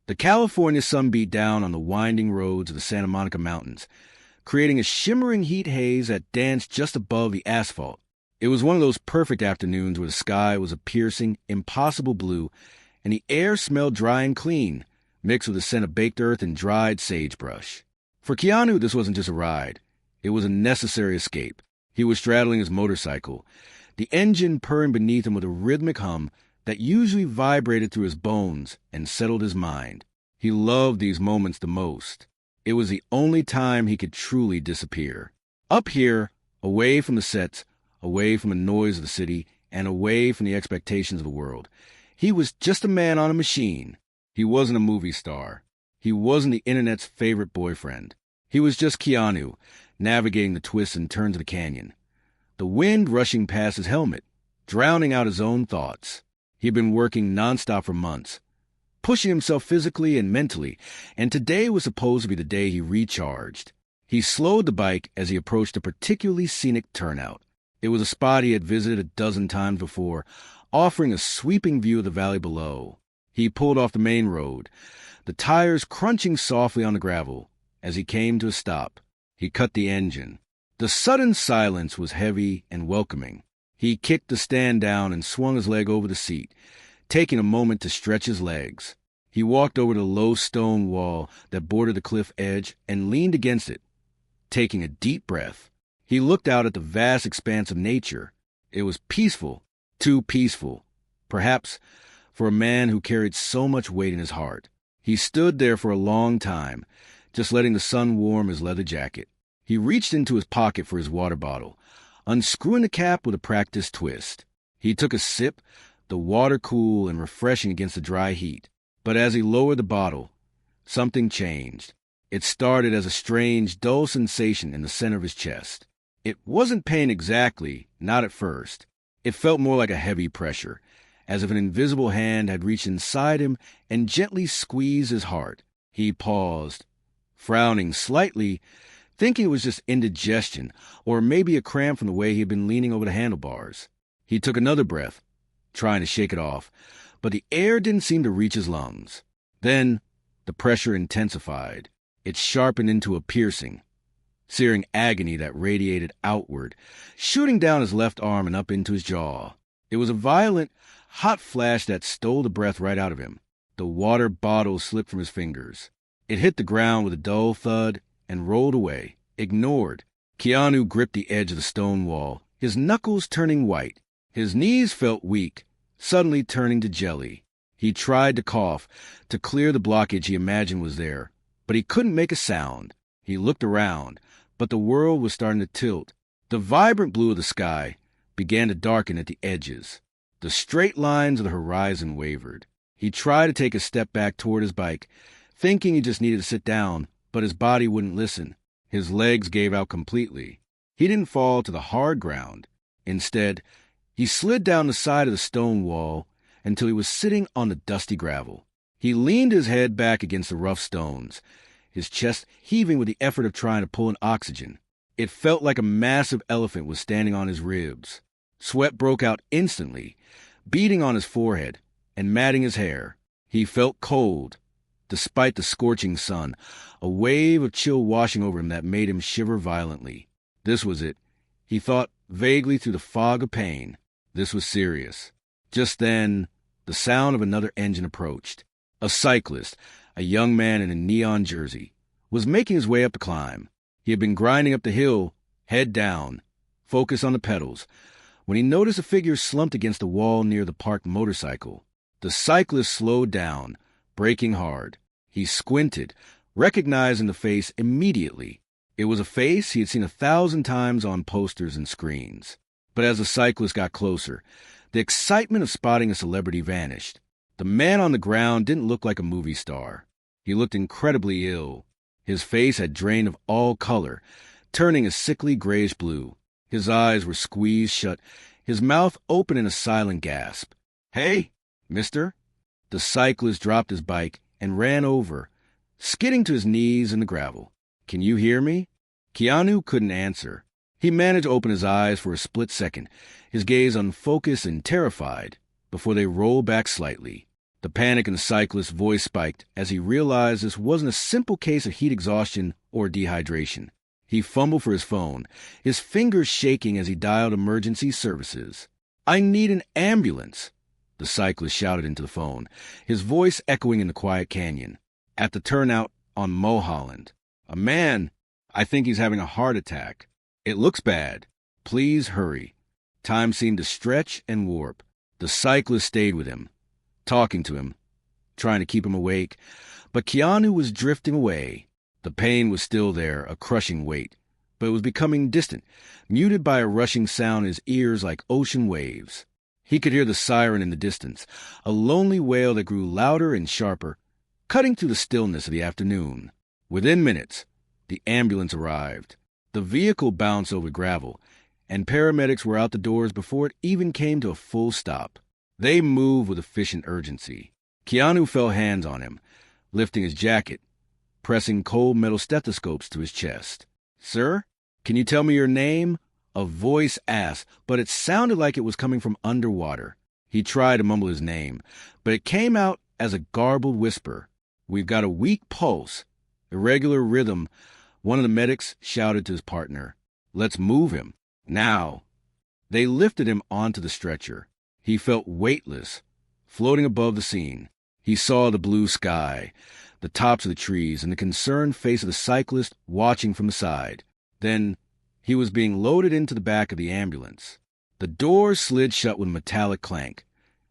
The California sun beat down on the winding roads of the Santa Monica Mountains, creating a shimmering heat haze that danced just above the asphalt. It was one of those perfect afternoons where the sky was a piercing, impossible blue, and the air smelled dry and clean, mixed with the scent of baked earth and dried sagebrush. For Keanu, this wasn't just a ride. It was a necessary escape. He was straddling his motorcycle, the engine purring beneath him with a rhythmic hum that usually vibrated through his bones and settled his mind. He loved these moments the most. It was the only time he could truly disappear. Up here, away from the sets, away from the noise of the city, and away from the expectations of the world, he was just a man on a machine. He wasn't a movie star. He wasn't the internet's favorite boyfriend. He was just Keanu, navigating the twists and turns of the canyon. The wind rushing past his helmet, drowning out his own thoughts. He'd been working nonstop for months, pushing himself physically and mentally, and today was supposed to be the day he recharged. He slowed the bike as he approached a particularly scenic turnout. It was a spot he had visited a dozen times before, offering a sweeping view of the valley below. He pulled off the main road, the tires crunching softly on the gravel. As he came to a stop, he cut the engine. The sudden silence was heavy and welcoming. He kicked the stand down and swung his leg over the seat, taking a moment to stretch his legs. He walked over to the low stone wall that bordered the cliff edge and leaned against it, taking a deep breath. He looked out at the vast expanse of nature. It was peaceful, too peaceful, perhaps for a man who carried so much weight in his heart. He stood there for a long time, just letting the sun warm his leather jacket. He reached into his pocket for his water bottle, unscrewing the cap with a practiced twist. He took a sip, the water cool and refreshing against the dry heat. But as he lowered the bottle, something changed. It started as a strange, dull sensation in the center of his chest. It wasn't pain exactly, not at first. It felt more like a heavy pressure, as if an invisible hand had reached inside him and gently squeezed his heart. He paused, frowning slightly, thinking it was just indigestion, or maybe a cramp from the way he had been leaning over the handlebars. He took another breath, trying to shake it off, but the air didn't seem to reach his lungs. Then the pressure intensified. It sharpened into a piercing, searing agony that radiated outward, shooting down his left arm and up into his jaw. It was a violent, hot flash that stole the breath right out of him. The water bottle slipped from his fingers. It hit the ground with a dull thud and rolled away, ignored. Keanu gripped the edge of the stone wall, his knuckles turning white. His knees felt weak, suddenly turning to jelly. He tried to cough, to clear the blockage he imagined was there, but he couldn't make a sound. He looked around, but the world was starting to tilt. The vibrant blue of the sky began to darken at the edges. The straight lines of the horizon wavered. He tried to take a step back toward his bike, thinking he just needed to sit down, but his body wouldn't listen. His legs gave out completely. He didn't fall to the hard ground. Instead, he slid down the side of the stone wall until he was sitting on the dusty gravel. He leaned his head back against the rough stones, his chest heaving with the effort of trying to pull in oxygen. It felt like a massive elephant was standing on his ribs. Sweat broke out instantly, beading on his forehead and matting his hair. He felt cold, despite the scorching sun, a wave of chill washing over him that made him shiver violently. This was it. He thought vaguely through the fog of pain. This was serious. Just then, the sound of another engine approached. A cyclist, a young man in a neon jersey, was making his way up the climb. He had been grinding up the hill, head down, focused on the pedals, when he noticed a figure slumped against the wall near the parked motorcycle. The cyclist slowed down, braking hard. He squinted, recognizing the face immediately. It was a face he had seen 1,000 times on posters and screens. But as the cyclist got closer, the excitement of spotting a celebrity vanished. The man on the ground didn't look like a movie star. He looked incredibly ill. His face had drained of all color, turning a sickly grayish blue. His eyes were squeezed shut, his mouth open in a silent gasp. "Hey, mister?" The cyclist dropped his bike and ran over, skidding to his knees in the gravel. "Can you hear me?" Keanu couldn't answer. He managed to open his eyes for a split second, his gaze unfocused and terrified, before they rolled back slightly. The The panic in the cyclist's voice spiked as he realized this wasn't a simple case of heat exhaustion or dehydration. He fumbled for his phone, his fingers shaking as he dialed emergency services. "I need an ambulance," the cyclist shouted into the phone, his voice echoing in the quiet canyon. "At the turnout on Mulholland. A man, I think he's having a heart attack. It looks bad. Please hurry." Time seemed to stretch and warp. The cyclist stayed with him, talking to him, trying to keep him awake. But Keanu was drifting away. The pain was still there, a crushing weight, but it was becoming distant, muted by a rushing sound in his ears like ocean waves. He could hear the siren in the distance, a lonely wail that grew louder and sharper, cutting through the stillness of the afternoon. Within minutes, the ambulance arrived. The vehicle bounced over gravel, and paramedics were out the doors before it even came to a full stop. They moved with efficient urgency. Keanu felt hands on him, lifting his jacket, pressing cold metal stethoscopes to his chest. "Sir, can you tell me your name?" A voice asked, but it sounded like it was coming from underwater. He tried to mumble his name, but it came out as a garbled whisper. "We've got a weak pulse, irregular rhythm." One of the medics shouted to his partner, "Let's move him. Now." They lifted him onto the stretcher. He felt weightless, floating above the scene. He saw the blue sky, the tops of the trees, and the concerned face of the cyclist watching from the side. Then he was being loaded into the back of the ambulance. The doors slid shut with a metallic clank,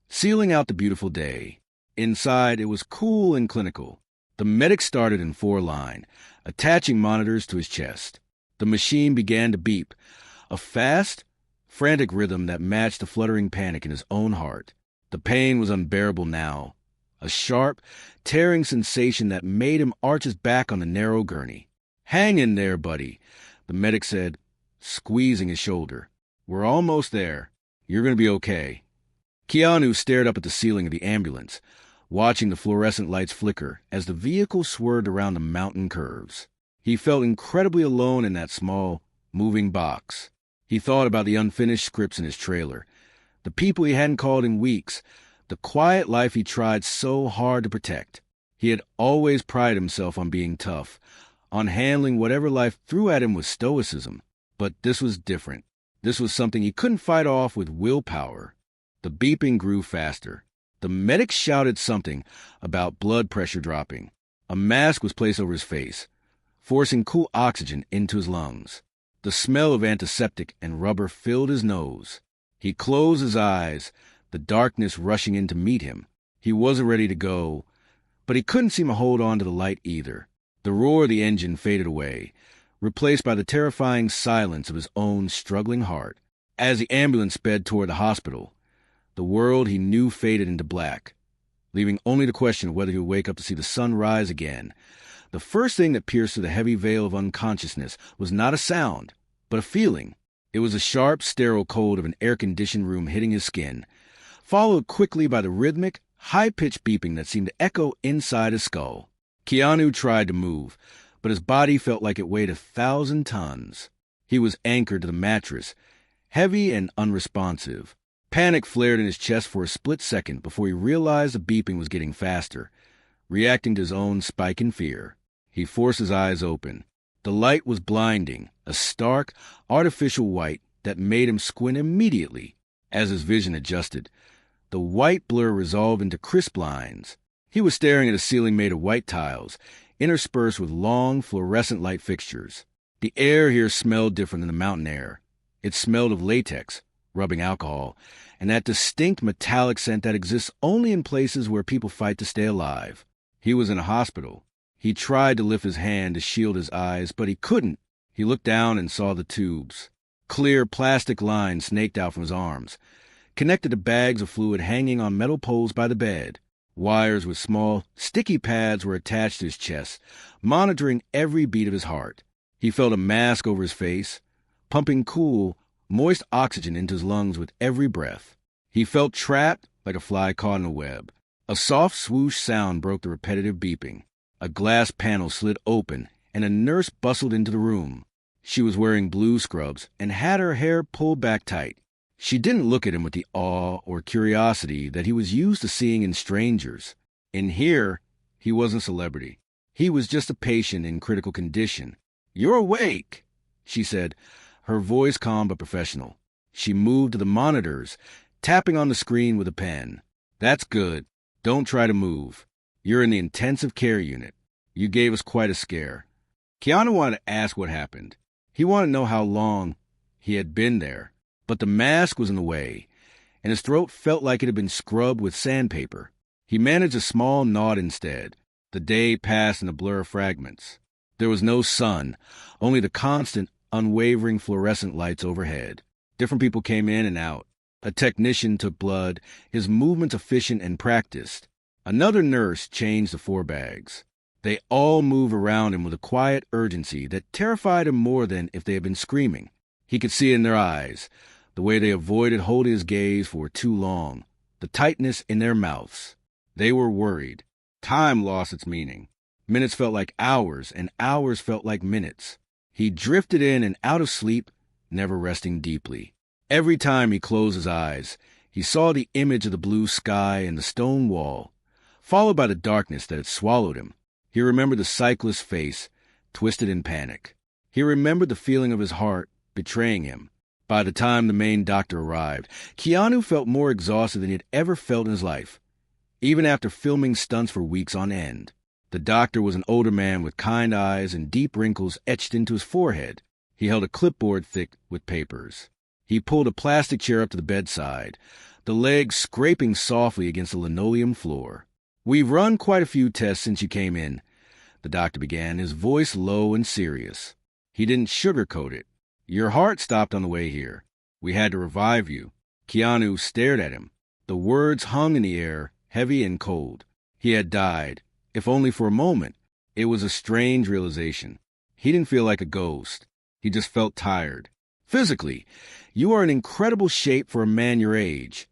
sealing out the beautiful day. Inside, it was cool and clinical. The medic started in 4-line, attaching monitors to his chest. The machine began to beep, a fast, frantic rhythm that matched the fluttering panic in his own heart. The pain was unbearable now, a sharp, tearing sensation that made him arch his back on the narrow gurney. "Hang in there, buddy," the medic said, squeezing his shoulder. "We're almost there. You're going to be okay." Keanu stared up at the ceiling of the ambulance, watching the fluorescent lights flicker as the vehicle swerved around the mountain curves. He felt incredibly alone in that small, moving box. He thought about the unfinished scripts in his trailer, the people he hadn't called in weeks, the quiet life he tried so hard to protect. He had always prided himself on being tough, on handling whatever life threw at him with stoicism. But this was different. This was something he couldn't fight off with willpower. The beeping grew faster. The medic shouted something about blood pressure dropping. A mask was placed over his face, forcing cool oxygen into his lungs. The smell of antiseptic and rubber filled his nose. He closed his eyes, the darkness rushing in to meet him. He wasn't ready to go, but he couldn't seem to hold on to the light either. The roar of the engine faded away, replaced by the terrifying silence of his own struggling heart. As the ambulance sped toward the hospital, the world he knew faded into black, leaving only the question of whether he would wake up to see the sun rise again. The first thing that pierced through the heavy veil of unconsciousness was not a sound, but a feeling. It was the sharp, sterile cold of an air-conditioned room hitting his skin, followed quickly by the rhythmic, high-pitched beeping that seemed to echo inside his skull. Keanu tried to move, but his body felt like it weighed 1,000 tons. He was anchored to the mattress, heavy and unresponsive. Panic flared in his chest for a split second before he realized the beeping was getting faster, reacting to his own spike in fear. He forced his eyes open. The light was blinding, a stark, artificial white that made him squint immediately. As his vision adjusted, the white blur resolved into crisp lines. He was staring at a ceiling made of white tiles, interspersed with long, fluorescent light fixtures. The air here smelled different than the mountain air. It smelled of latex, rubbing alcohol, and that distinct metallic scent that exists only in places where people fight to stay alive. He was in a hospital. He tried to lift his hand to shield his eyes, but he couldn't. He looked down and saw the tubes. Clear plastic lines snaked out from his arms, connected to bags of fluid hanging on metal poles by the bed. Wires with small, sticky pads were attached to his chest, monitoring every beat of his heart. He felt a mask over his face, pumping cool, moist oxygen into his lungs with every breath. He felt trapped like a fly caught in a web. A soft swoosh sound broke the repetitive beeping. A glass panel slid open, and a nurse bustled into the room. She was wearing blue scrubs and had her hair pulled back tight. She didn't look at him with the awe or curiosity that he was used to seeing in strangers. In here, he wasn't a celebrity. He was just a patient in critical condition. "You're awake," she said, her voice calm but professional. She moved to the monitors, tapping on the screen with a pen. "That's good. Don't try to move. You're in the intensive care unit. You gave us quite a scare." Keanu wanted to ask what happened. He wanted to know how long he had been there, but the mask was in the way, and his throat felt like it had been scrubbed with sandpaper. He managed a small nod instead. The day passed in a blur of fragments. There was no sun, only the constant, unwavering fluorescent lights overhead. Different people came in and out. A technician took blood, his movements efficient and practiced. Another nurse changed the 4 bags. They all moved around him with a quiet urgency that terrified him more than if they had been screaming. He could see it in their eyes, the way they avoided holding his gaze for too long, the tightness in their mouths. They were worried. Time lost its meaning. Minutes felt like hours, and hours felt like minutes. He drifted in and out of sleep, never resting deeply. Every time he closed his eyes, he saw the image of the blue sky and the stone wall, followed by the darkness that had swallowed him. He remembered the cyclist's face, twisted in panic. He remembered the feeling of his heart betraying him. By the time the main doctor arrived, Keanu felt more exhausted than he had ever felt in his life, even after filming stunts for weeks on end. The doctor was an older man with kind eyes and deep wrinkles etched into his forehead. He held a clipboard thick with papers. He pulled a plastic chair up to the bedside, the legs scraping softly against the linoleum floor. "We've run quite a few tests since you came in," the doctor began, his voice low and serious. He didn't sugarcoat it. "Your heart stopped on the way here. We had to revive you." Keanu stared at him. The words hung in the air, heavy and cold. He had died, if only for a moment. It was a strange realization. He didn't feel like a ghost. He just felt tired. "Physically, you are in incredible shape for a man your age,"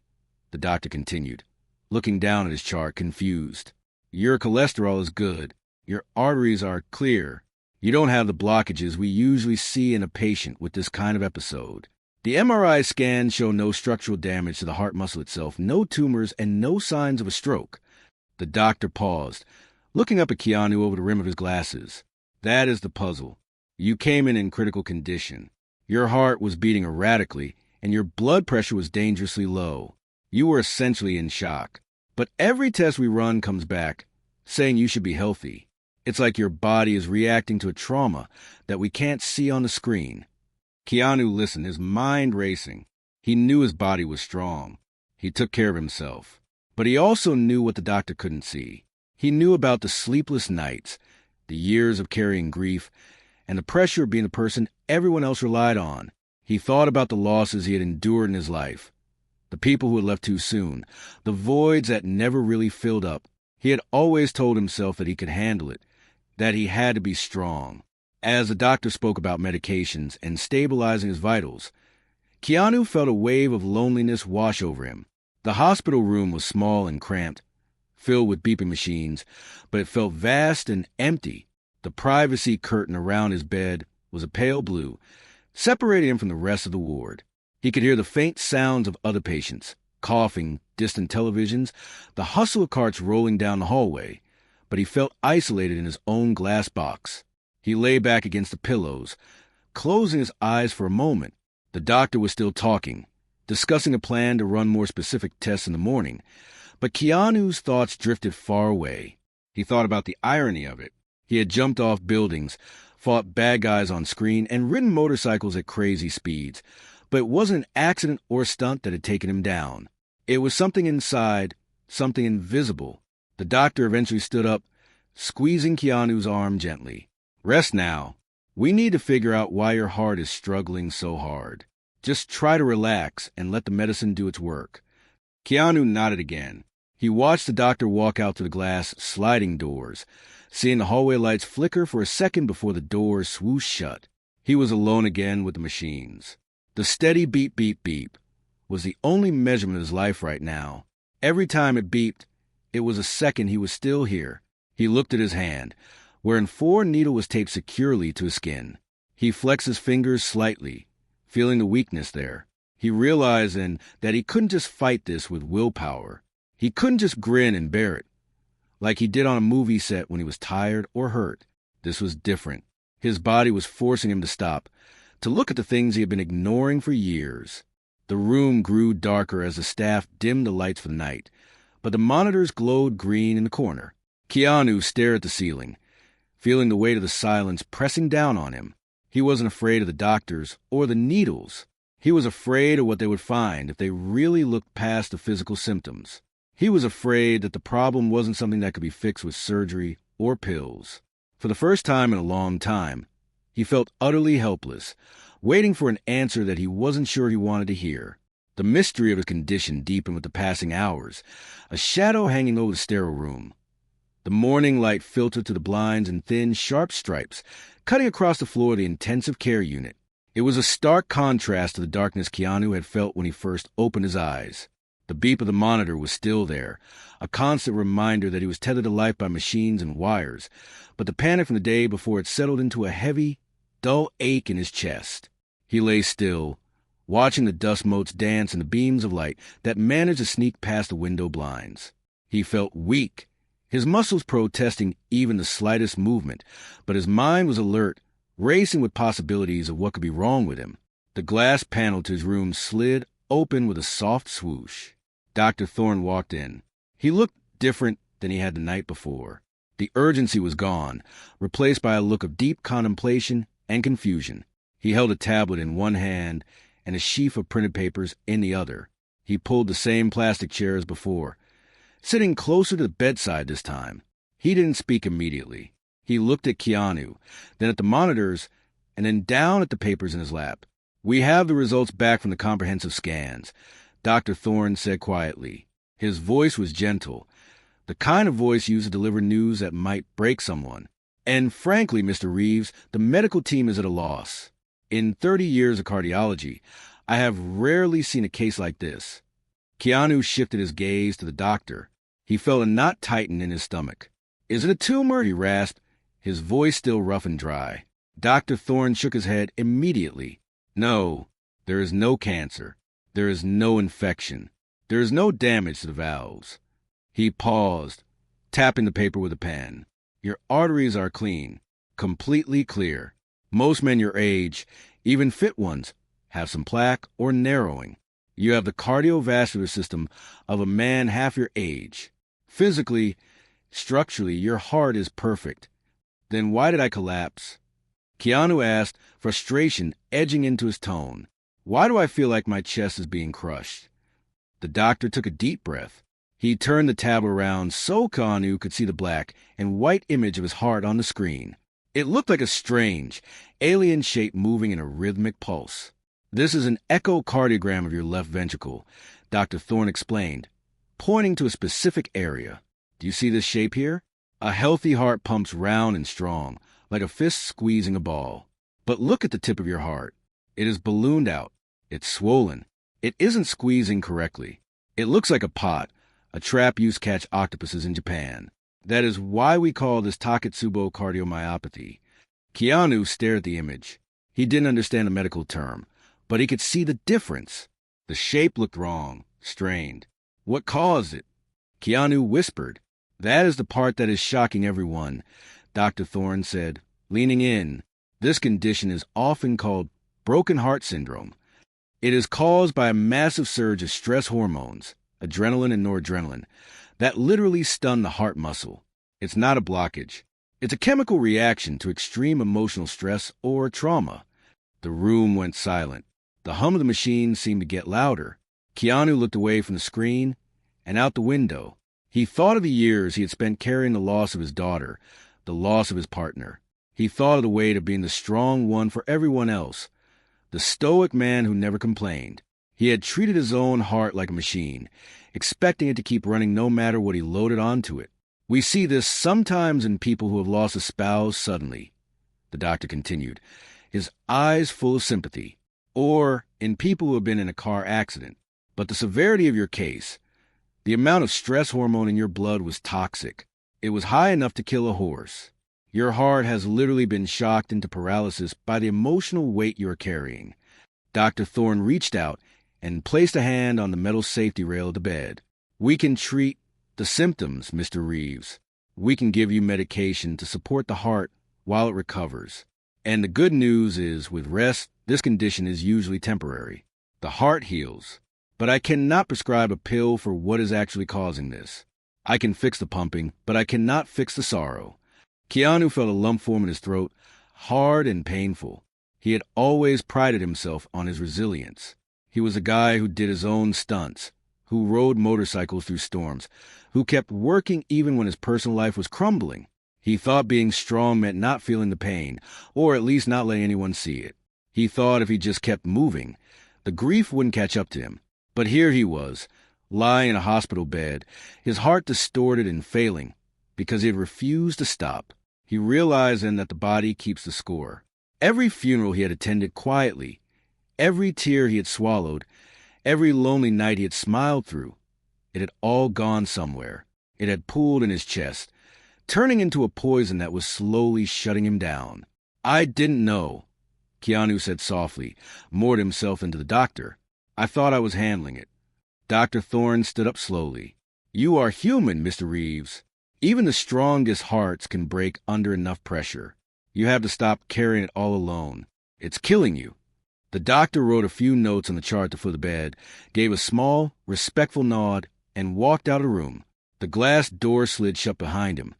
the doctor continued, looking down at his chart, confused. "Your cholesterol is good. Your arteries are clear. You don't have the blockages we usually see in a patient with this kind of episode. The MRI scans show no structural damage to the heart muscle itself, no tumors, and no signs of a stroke." The doctor paused, looking up at Keanu over the rim of his glasses. "That is the puzzle. You came in critical condition. Your heart was beating erratically, and your blood pressure was dangerously low. You were essentially in shock. But every test we run comes back, saying you should be healthy. It's like your body is reacting to a trauma that we can't see on the screen." Keanu listened, his mind racing. He knew his body was strong. He took care of himself. But he also knew what the doctor couldn't see. He knew about the sleepless nights, the years of carrying grief, and the pressure of being the person everyone else relied on. He thought about the losses he had endured in his life, the people who had left too soon, the voids that never really filled up. He had always told himself that he could handle it, that he had to be strong. As the doctor spoke about medications and stabilizing his vitals, Keanu felt a wave of loneliness wash over him. The hospital room was small and cramped, filled with beeping machines, but it felt vast and empty. The privacy curtain around his bed was a pale blue, separating him from the rest of the ward. He could hear the faint sounds of other patients, coughing, distant televisions, the hustle of carts rolling down the hallway, but he felt isolated in his own glass box. He lay back against the pillows, closing his eyes for a moment. The doctor was still talking, discussing a plan to run more specific tests in the morning, but Keanu's thoughts drifted far away. He thought about the irony of it. He had jumped off buildings, fought bad guys on screen, and ridden motorcycles at crazy speeds, but it wasn't an accident or a stunt that had taken him down. It was something inside, something invisible. The doctor eventually stood up, squeezing Keanu's arm gently. "Rest now. We need to figure out why your heart is struggling so hard. Just try to relax and let the medicine do its work." Keanu nodded again. He watched the doctor walk out to the glass sliding doors, seeing the hallway lights flicker for a second before the doors swooshed shut. He was alone again with the machines. The steady beep, beep, beep was the only measurement of his life right now. Every time it beeped, it was a second he was still here. He looked at his hand, wherein 4 needle was taped securely to his skin. He flexed his fingers slightly, feeling the weakness there. He realized then that he couldn't just fight this with willpower. He couldn't just grin and bear it, like he did on a movie set when he was tired or hurt. This was different. His body was forcing him to stop, to look at the things he had been ignoring for years. The room grew darker as the staff dimmed the lights for the night, but the monitors glowed green in the corner. Keanu stared at the ceiling, feeling the weight of the silence pressing down on him. He wasn't afraid of the doctors or the needles. He was afraid of what they would find if they really looked past the physical symptoms. He was afraid that the problem wasn't something that could be fixed with surgery or pills. For the first time in a long time, he felt utterly helpless, waiting for an answer that he wasn't sure he wanted to hear. The mystery of his condition deepened with the passing hours, a shadow hanging over the sterile room. The morning light filtered to the blinds in thin, sharp stripes, cutting across the floor of the intensive care unit. It was a stark contrast to the darkness Keanu had felt when he first opened his eyes. The beep of the monitor was still there, a constant reminder that he was tethered to life by machines and wires, but the panic from the day before had settled into a heavy, dull ache in his chest. He lay still, watching the dust motes dance in the beams of light that managed to sneak past the window blinds. He felt weak, his muscles protesting even the slightest movement, but his mind was alert, racing with possibilities of what could be wrong with him. The glass panel to his room slid open with a soft swoosh. Dr. Thorne walked in. He looked different than he had the night before. The urgency was gone, replaced by a look of deep contemplation and confusion. He held a tablet in one hand and a sheaf of printed papers in the other. He pulled the same plastic chair as before, sitting closer to the bedside this time. He didn't speak immediately. He looked at Keanu, then at the monitors, and then down at the papers in his lap. "We have the results back from the comprehensive scans," Dr. Thorne said quietly. His voice was gentle, the kind of voice used to deliver news that might break someone. "And frankly, Mr. Reeves, the medical team is at a loss. In 30 years of cardiology, I have rarely seen a case like this." Keanu shifted his gaze to the doctor. He felt a knot tighten in his stomach. "Is it a tumor?" he rasped, his voice still rough and dry. Dr. Thorne shook his head immediately. "No, there is no cancer. There is no infection. There is no damage to the valves." He paused, tapping the paper with a pen. "Your arteries are clean, completely clear. Most men your age, even fit ones, have some plaque or narrowing. You have the cardiovascular system of a man half your age. Physically, structurally, your heart is perfect. Then why did I collapse?" Keanu asked, frustration edging into his tone. "Why do I feel like my chest is being crushed?" The doctor took a deep breath. He turned the tablet around so Keanu could see the black and white image of his heart on the screen. It looked like a strange, alien shape moving in a rhythmic pulse. "This is an echocardiogram of your left ventricle," Dr. Thorne explained, pointing to a specific area. "Do you see this shape here? A healthy heart pumps round and strong, like a fist squeezing a ball. But look at the tip of your heart. It is ballooned out. It's swollen. It isn't squeezing correctly. It looks like a pot, a trap used to catch octopuses in Japan. That is why we call this Takotsubo cardiomyopathy." Keanu stared at the image. He didn't understand the medical term, but he could see the difference. The shape looked wrong, strained. "What caused it?" Keanu whispered. "That is the part that is shocking everyone," Dr. Thorne said, leaning in. "This condition is often called broken heart syndrome. It is caused by a massive surge of stress hormones, adrenaline and noradrenaline, that literally stun the heart muscle. It's not a blockage. It's a chemical reaction to extreme emotional stress or trauma." The room went silent. The hum of the machine seemed to get louder. Keanu looked away from the screen and out the window. He thought of the years he had spent carrying the loss of his daughter, the loss of his partner. He thought of the weight of being the strong one for everyone else, the stoic man who never complained. He had treated his own heart like a machine, expecting it to keep running no matter what he loaded onto it. "We see this sometimes in people who have lost a spouse suddenly," the doctor continued, his eyes full of sympathy, "or in people who have been in a car accident. But the severity of your case, the amount of stress hormone in your blood was toxic. It was high enough to kill a horse. Your heart has literally been shocked into paralysis by the emotional weight you are carrying." Dr. Thorne reached out and placed a hand on the metal safety rail of the bed. "We can treat the symptoms, Mr. Reeves. We can give you medication to support the heart while it recovers. And the good news is, with rest, this condition is usually temporary. The heart heals. But I cannot prescribe a pill for what is actually causing this. I can fix the pumping, but I cannot fix the sorrow." Keanu felt a lump form in his throat, hard and painful. He had always prided himself on his resilience. He was a guy who did his own stunts, who rode motorcycles through storms, who kept working even when his personal life was crumbling. He thought being strong meant not feeling the pain, or at least not letting anyone see it. He thought if he just kept moving, the grief wouldn't catch up to him. But here he was, lying in a hospital bed, his heart distorted and failing, because he had refused to stop. He realized then that the body keeps the score. Every funeral he had attended quietly, every tear he had swallowed, every lonely night he had smiled through, it had all gone somewhere. It had pooled in his chest, turning into a poison that was slowly shutting him down. "I didn't know," Keanu said softly, moored himself into the doctor. "I thought I was handling it." Dr. Thorne stood up slowly. "You are human, Mr. Reeves. Even the strongest hearts can break under enough pressure. You have to stop carrying it all alone. It's killing you." The doctor wrote a few notes on the chart at the foot of the bed, gave a small, respectful nod, and walked out of the room. The glass door slid shut behind him,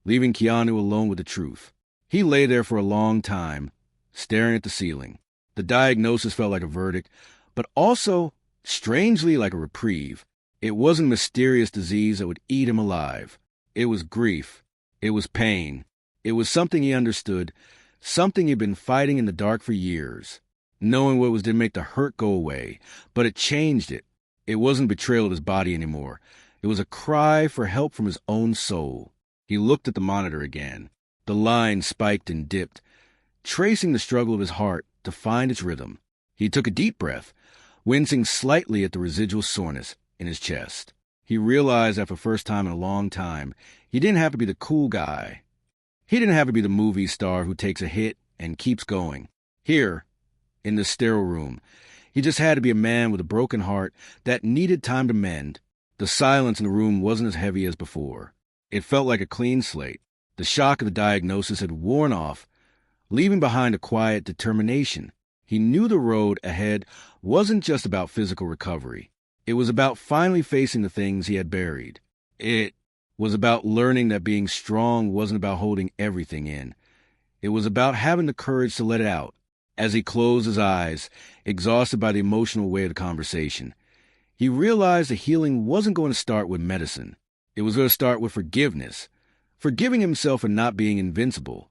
leaving Keanu alone with the truth. He lay there for a long time, staring at the ceiling. The diagnosis felt like a verdict, but also, strangely, like a reprieve. It wasn't a mysterious disease that would eat him alive. It was grief. It was pain. It was something he understood, something he'd been fighting in the dark for years. Knowing what it was didn't make the hurt go away, but it changed it. It wasn't betrayal of his body anymore. It was a cry for help from his own soul. He looked at the monitor again. The line spiked and dipped, tracing the struggle of his heart to find its rhythm. He took a deep breath, wincing slightly at the residual soreness in his chest. He realized that for the first time in a long time, he didn't have to be the cool guy. He didn't have to be the movie star who takes a hit and keeps going. Here, in the sterile room, he just had to be a man with a broken heart that needed time to mend. The silence in the room wasn't as heavy as before. It felt like a clean slate. The shock of the diagnosis had worn off, leaving behind a quiet determination. He knew the road ahead wasn't just about physical recovery. It was about finally facing the things he had buried. It was about learning that being strong wasn't about holding everything in. It was about having the courage to let it out. As he closed his eyes, exhausted by the emotional weight of the conversation, he realized that healing wasn't going to start with medicine. It was going to start with forgiveness, forgiving himself for not being invincible.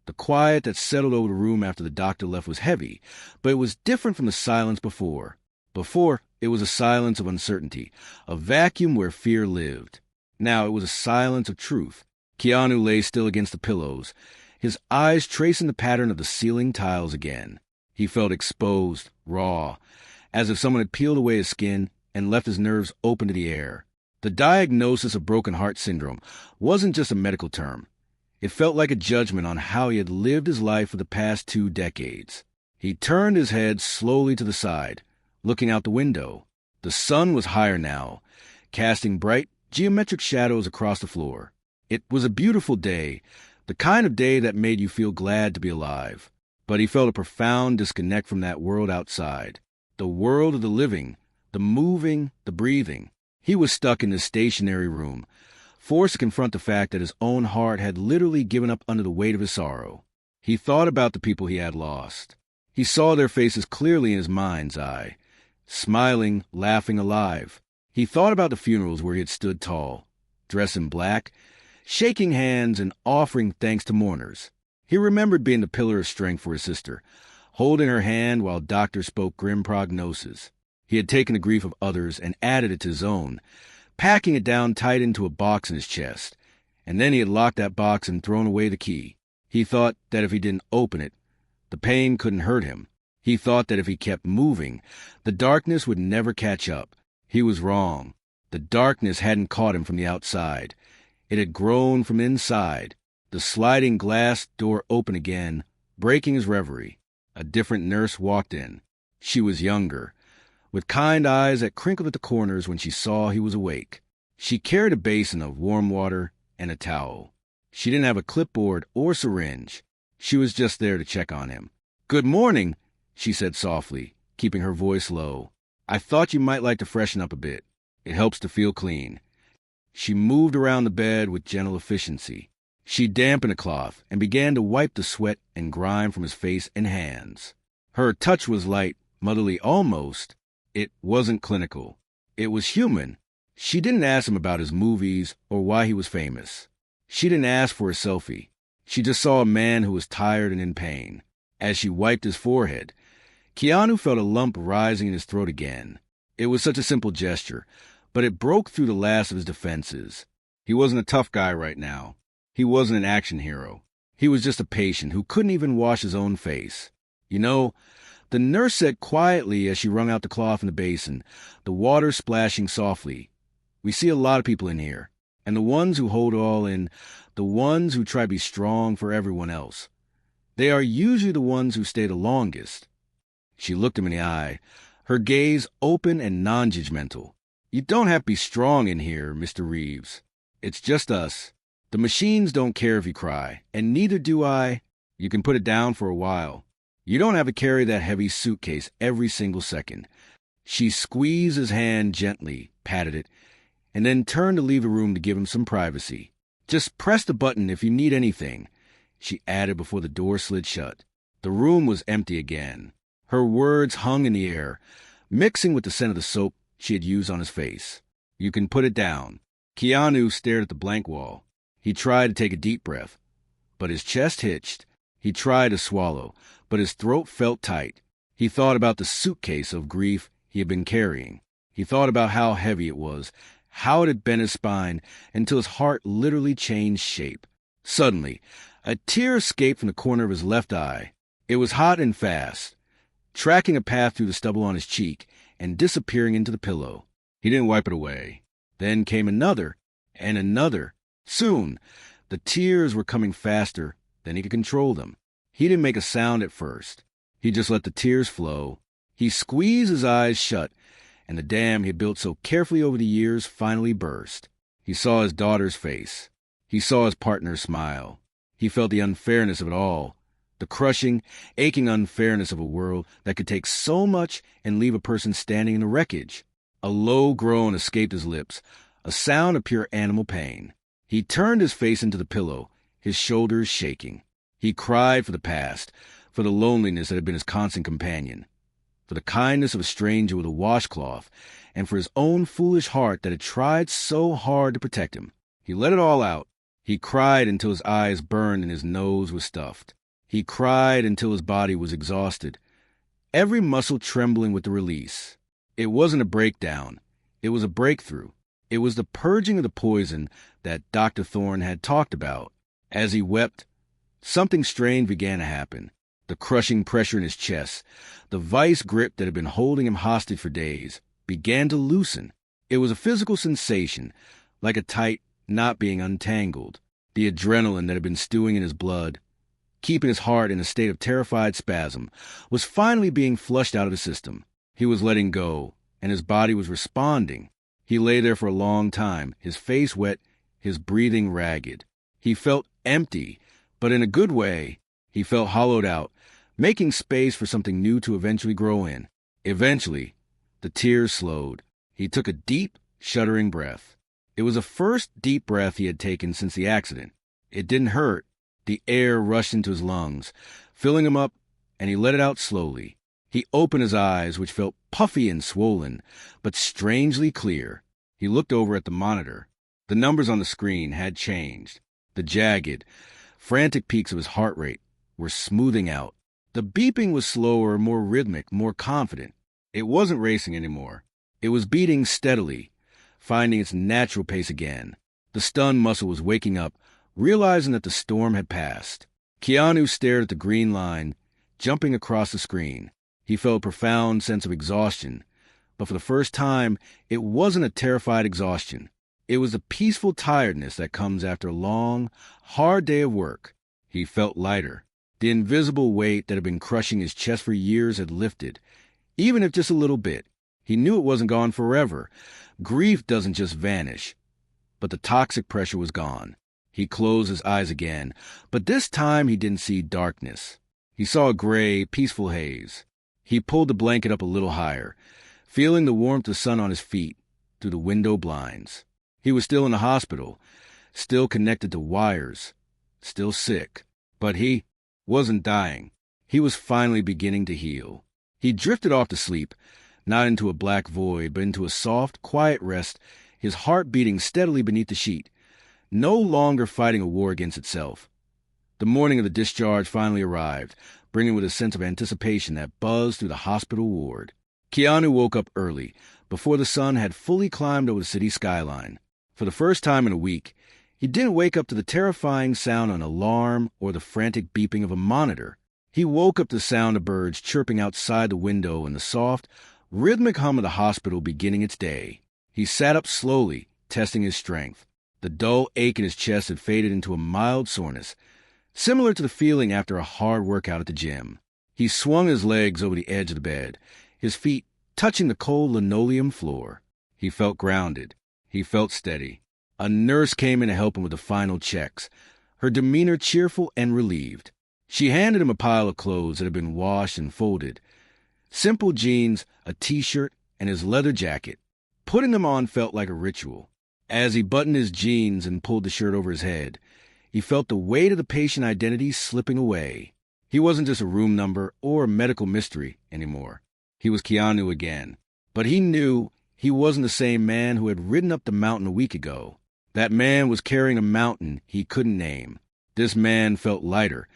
The quiet that settled over the room after the doctor left was heavy, but it was different from the silence before. Before, it was a silence of uncertainty, a vacuum where fear lived. Now it was a silence of truth. Keanu lay still against the pillows, his eyes tracing the pattern of the ceiling tiles again. He felt exposed, raw, as if someone had peeled away his skin and left his nerves open to the air. The diagnosis of broken heart syndrome wasn't just a medical term. It felt like a judgment on how he had lived his life for the past 2 decades. He turned his head slowly to the side, looking out the window. The sun was higher now, casting bright, geometric shadows across the floor. It was a beautiful day, the kind of day that made you feel glad to be alive. But he felt a profound disconnect from that world outside. The world of the living, the moving, the breathing. He was stuck in this stationary room, forced to confront the fact that his own heart had literally given up under the weight of his sorrow. He thought about the people he had lost. He saw their faces clearly in his mind's eye, smiling, laughing, alive. He thought about the funerals where he had stood tall, dressed in black, shaking hands and offering thanks to mourners. He remembered being the pillar of strength for his sister, holding her hand while doctors spoke grim prognosis. He had taken the grief of others and added it to his own, packing it down tight into a box in his chest. And then he had locked that box and thrown away the key. He thought that if he didn't open it, the pain couldn't hurt him. He thought that if he kept moving, the darkness would never catch up. He was wrong. The darkness hadn't caught him from the outside. It had grown from inside. The sliding glass door opened again, breaking his reverie. A different nurse walked in. She was younger, with kind eyes that crinkled at the corners when she saw he was awake. She carried a basin of warm water and a towel. She didn't have a clipboard or syringe. She was just there to check on him. "Good morning," she said softly, keeping her voice low. "I thought you might like to freshen up a bit. It helps to feel clean." She moved around the bed with gentle efficiency. She dampened a cloth and began to wipe the sweat and grime from his face and hands. Her touch was light, motherly almost. It wasn't clinical. It was human. She didn't ask him about his movies or why he was famous. She didn't ask for a selfie. She just saw a man who was tired and in pain. As she wiped his forehead, Keanu felt a lump rising in his throat again. It was such a simple gesture, but it broke through the last of his defenses. He wasn't a tough guy right now. He wasn't an action hero. He was just a patient who couldn't even wash his own face. "You know," the nurse said quietly as she wrung out the cloth in the basin, the water splashing softly, "we see a lot of people in here, and the ones who hold it all in, the ones who try to be strong for everyone else, they are usually the ones who stay the longest." She looked him in the eye, her gaze open and non-judgmental. "You don't have to be strong in here, Mr. Reeves. It's just us. The machines don't care if you cry, and neither do I. You can put it down for a while. You don't have to carry that heavy suitcase every single second." She squeezed his hand gently, patted it, and then turned to leave the room to give him some privacy. "Just press the button if you need anything," she added before the door slid shut. The room was empty again. Her words hung in the air, mixing with the scent of the soap she had used on his face. "You can put it down." Keanu stared at the blank wall. He tried to take a deep breath, but his chest hitched. He tried to swallow, but his throat felt tight. He thought about the suitcase of grief he had been carrying. He thought about how heavy it was, how it had bent his spine until his heart literally changed shape. Suddenly, a tear escaped from the corner of his left eye. It was hot and fast, tracking a path through the stubble on his cheek and disappearing into the pillow. He didn't wipe it away. Then came another, and another. Soon, the tears were coming faster than he could control them. He didn't make a sound at first. He just let the tears flow. He squeezed his eyes shut, and the dam he had built so carefully over the years finally burst. He saw his daughter's face. He saw his partner's smile. He felt the unfairness of it all, the crushing, aching unfairness of a world that could take so much and leave a person standing in the wreckage. A low groan escaped his lips, a sound of pure animal pain. He turned his face into the pillow, his shoulders shaking. He cried for the past, for the loneliness that had been his constant companion, for the kindness of a stranger with a washcloth, and for his own foolish heart that had tried so hard to protect him. He let it all out. He cried until his eyes burned and his nose was stuffed. He cried until his body was exhausted, every muscle trembling with the release. It wasn't a breakdown. It was a breakthrough. It was the purging of the poison that Dr. Thorne had talked about. As he wept, something strange began to happen. The crushing pressure in his chest, the vice grip that had been holding him hostage for days, began to loosen. It was a physical sensation, like a tight knot being untangled. The adrenaline that had been stewing in his blood, keeping his heart in a state of terrified spasm, was finally being flushed out of his system. He was letting go, and his body was responding. He lay there for a long time, his face wet, his breathing ragged. He felt empty, but in a good way. He felt hollowed out, making space for something new to eventually grow in. Eventually, the tears slowed. He took a deep, shuddering breath. It was the first deep breath he had taken since the accident. It didn't hurt. The air rushed into his lungs, filling him up, and he let it out slowly. He opened his eyes, which felt puffy and swollen, but strangely clear. He looked over at the monitor. The numbers on the screen had changed. The jagged, frantic peaks of his heart rate were smoothing out. The beeping was slower, more rhythmic, more confident. It wasn't racing anymore. It was beating steadily, finding its natural pace again. The stunned muscle was waking up, realizing that the storm had passed. Keanu stared at the green line, jumping across the screen. He felt a profound sense of exhaustion, but for the first time, it wasn't a terrified exhaustion. It was the peaceful tiredness that comes after a long, hard day of work. He felt lighter. The invisible weight that had been crushing his chest for years had lifted, even if just a little bit. He knew it wasn't gone forever. Grief doesn't just vanish. But the toxic pressure was gone. He closed his eyes again, but this time he didn't see darkness. He saw a gray, peaceful haze. He pulled the blanket up a little higher, feeling the warmth of the sun on his feet through the window blinds. He was still in the hospital, still connected to wires, still sick. But he wasn't dying. He was finally beginning to heal. He drifted off to sleep, not into a black void, but into a soft, quiet rest, his heart beating steadily beneath the sheet, no longer fighting a war against itself. The morning of the discharge finally arrived, bringing with a sense of anticipation that buzzed through the hospital ward. Keanu woke up early, before the sun had fully climbed over the city skyline. For the first time in a week, he didn't wake up to the terrifying sound of an alarm or the frantic beeping of a monitor. He woke up to the sound of birds chirping outside the window and the soft, rhythmic hum of the hospital beginning its day. He sat up slowly, testing his strength. The dull ache in his chest had faded into a mild soreness, similar to the feeling after a hard workout at the gym. He swung his legs over the edge of the bed, his feet touching the cold linoleum floor. He felt grounded. He felt steady. A nurse came in to help him with the final checks, her demeanor cheerful and relieved. She handed him a pile of clothes that had been washed and folded. Simple jeans, a t-shirt, and his leather jacket. Putting them on felt like a ritual. As he buttoned his jeans and pulled the shirt over his head, he felt the weight of the patient identity slipping away. He wasn't just a room number or a medical mystery anymore. He was Keanu again. But he knew he wasn't the same man who had ridden up the mountain a week ago. That man was carrying a mountain he couldn't name. This man felt lighter,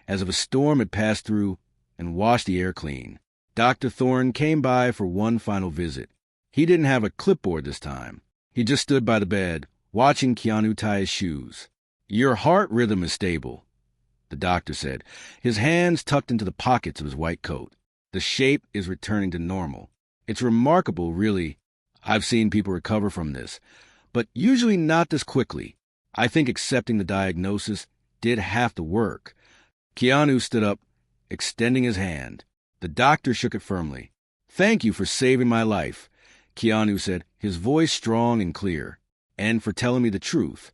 as if a storm had passed through and washed the air clean. Dr. Thorne came by for one final visit. He didn't have a clipboard this time. He just stood by the bed, watching Keanu tie his shoes. "Your heart rhythm is stable," the doctor said, his hands tucked into the pockets of his white coat. "The shape is returning to normal. It's remarkable, really. I've seen people recover from this, but usually not this quickly. I think accepting the diagnosis did have to work." Keanu stood up, extending his hand. The doctor shook it firmly. "Thank you for saving my life," Keanu said, his voice strong and clear, "and for telling me the truth."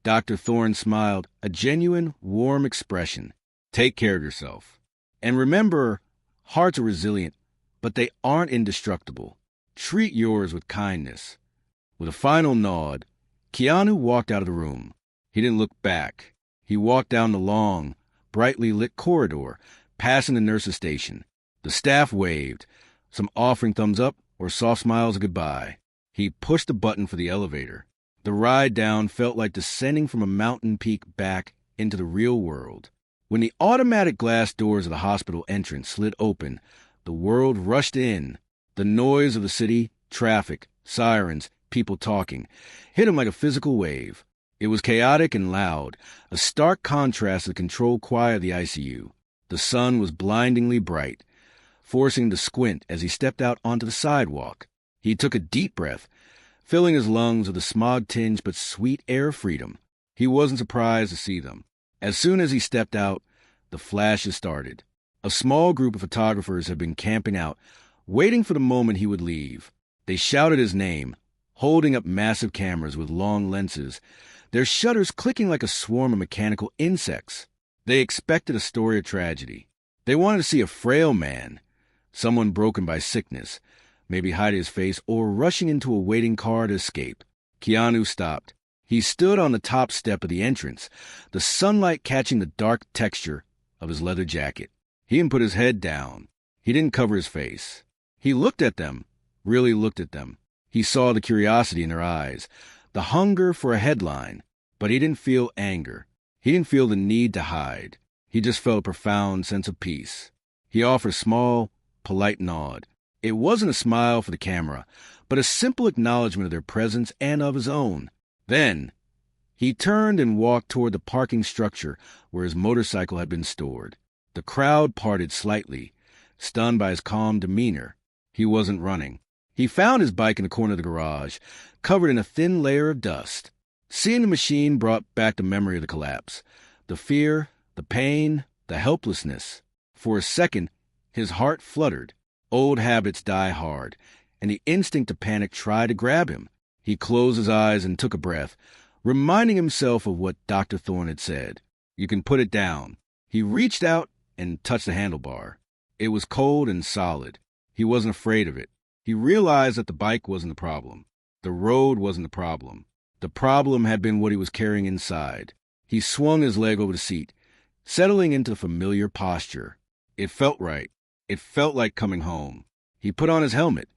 Dr. Thorne smiled, a genuine, warm expression. "Take care of yourself. And remember, hearts are resilient, but they aren't indestructible. Treat yours with kindness." With a final nod, Keanu walked out of the room. He didn't look back. He walked down the long, brightly lit corridor, passing the nurse's station. The staff waved, some offering thumbs up or soft smiles of goodbye. He pushed the button for the elevator. The ride down felt like descending from a mountain peak back into the real world. When the automatic glass doors of the hospital entrance slid open, the world rushed in. The noise of the city, traffic, sirens, people talking, hit him like a physical wave. It was chaotic and loud, a stark contrast to the controlled quiet of the ICU. The sun was blindingly bright, forcing him to squint as he stepped out onto the sidewalk. He took a deep breath, filling his lungs with the smog-tinged but sweet air of freedom. He wasn't surprised to see them. As soon as he stepped out, the flashes started. A small group of photographers had been camping out, waiting for the moment he would leave. They shouted his name, holding up massive cameras with long lenses, their shutters clicking like a swarm of mechanical insects. They expected a story of tragedy. They wanted to see a frail man, someone broken by sickness, maybe hiding his face or rushing into a waiting car to escape. Keanu stopped. He stood on the top step of the entrance, the sunlight catching the dark texture of his leather jacket. He didn't put his head down. He didn't cover his face. He looked at them, really looked at them. He saw the curiosity in their eyes, the hunger for a headline, but he didn't feel anger. He didn't feel the need to hide. He just felt a profound sense of peace. He offered a small, polite nod. It wasn't a smile for the camera, but a simple acknowledgement of their presence and of his own. Then, he turned and walked toward the parking structure where his motorcycle had been stored. The crowd parted slightly, stunned by his calm demeanor. He wasn't running. He found his bike in the corner of the garage, covered in a thin layer of dust. Seeing the machine brought back the memory of the collapse, the fear, the pain, the helplessness. For a second, his heart fluttered. Old habits die hard, and the instinct to panic tried to grab him. He closed his eyes and took a breath, reminding himself of what Dr. Thorne had said. You can put it down. He reached out and touched the handlebar. It was cold and solid. He wasn't afraid of it. He realized that the bike wasn't the problem. The road wasn't the problem. The problem had been what he was carrying inside. He swung his leg over the seat, settling into familiar posture. It felt right. It felt like coming home. He put on his helmet,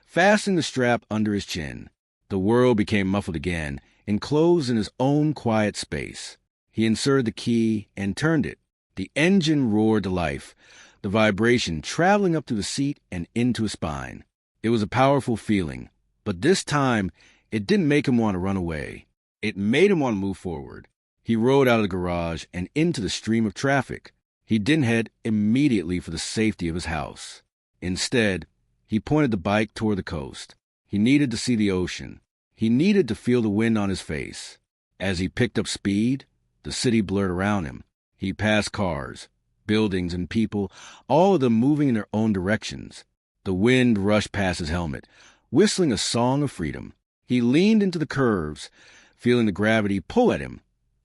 fastening the strap under his chin. The world became muffled again, enclosed in his own quiet space. He inserted the key and turned it. The engine roared to life, the vibration traveling up through the seat and into his spine. It was a powerful feeling, but this time it didn't make him want to run away. It made him want to move forward. He rode out of the garage and into the stream of traffic. He didn't head immediately for the safety of his house. Instead, he pointed the bike toward the coast. He needed to see the ocean. He needed to feel the wind on his face. As he picked up speed, the city blurred around him. He passed cars, buildings, and people, all of them moving in their own directions. The wind rushed past his helmet, whistling a song of freedom. He leaned into the curves, feeling the gravity pull at him,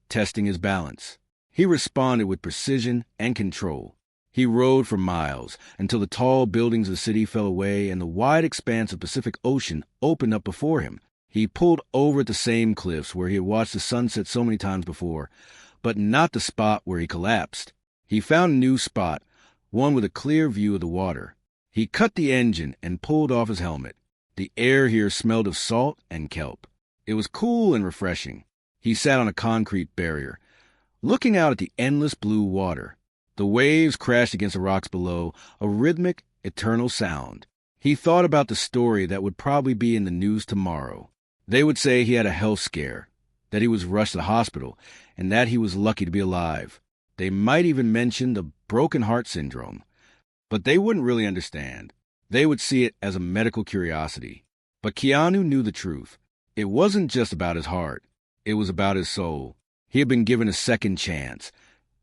testing his balance. He responded with precision and control. He rode for miles until the tall buildings of the city fell away and the wide expanse of Pacific Ocean opened up before him. He pulled over at the same cliffs where he had watched the sunset so many times before, but not the spot where he collapsed. He found a new spot, one with a clear view of the water. He cut the engine and pulled off his helmet. The air here smelled of salt and kelp. It was cool and refreshing. He sat on a concrete barrier, looking out at the endless blue water. The waves crashed against the rocks below, a rhythmic, eternal sound. He thought about the story that would probably be in the news tomorrow. They would say he had a health scare, that he was rushed to the hospital, and that he was lucky to be alive. They might even mention the broken heart syndrome. But they wouldn't really understand. They would see it as a medical curiosity. But Keanu knew the truth. It wasn't just about his heart. It was about his soul. He had been given a second chance.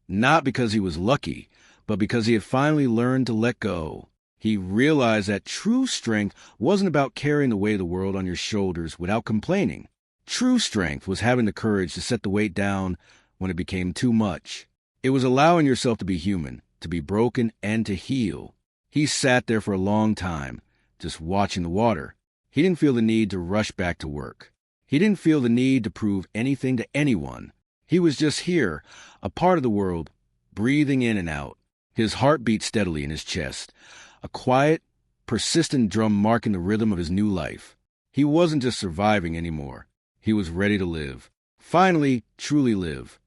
Not because he was lucky, but because he had finally learned to let go. He realized that true strength wasn't about carrying the weight of the world on your shoulders without complaining. True strength was having the courage to set the weight down when it became too much. It was allowing yourself to be human, to be broken, and to heal. He sat there for a long time, just watching the water. He didn't feel the need to rush back to work. He didn't feel the need to prove anything to anyone. He was just here, a part of the world, breathing in and out. His heart beat steadily in his chest, a quiet, persistent drum marking the rhythm of his new life. He wasn't just surviving anymore. He was ready to live. Finally, truly live.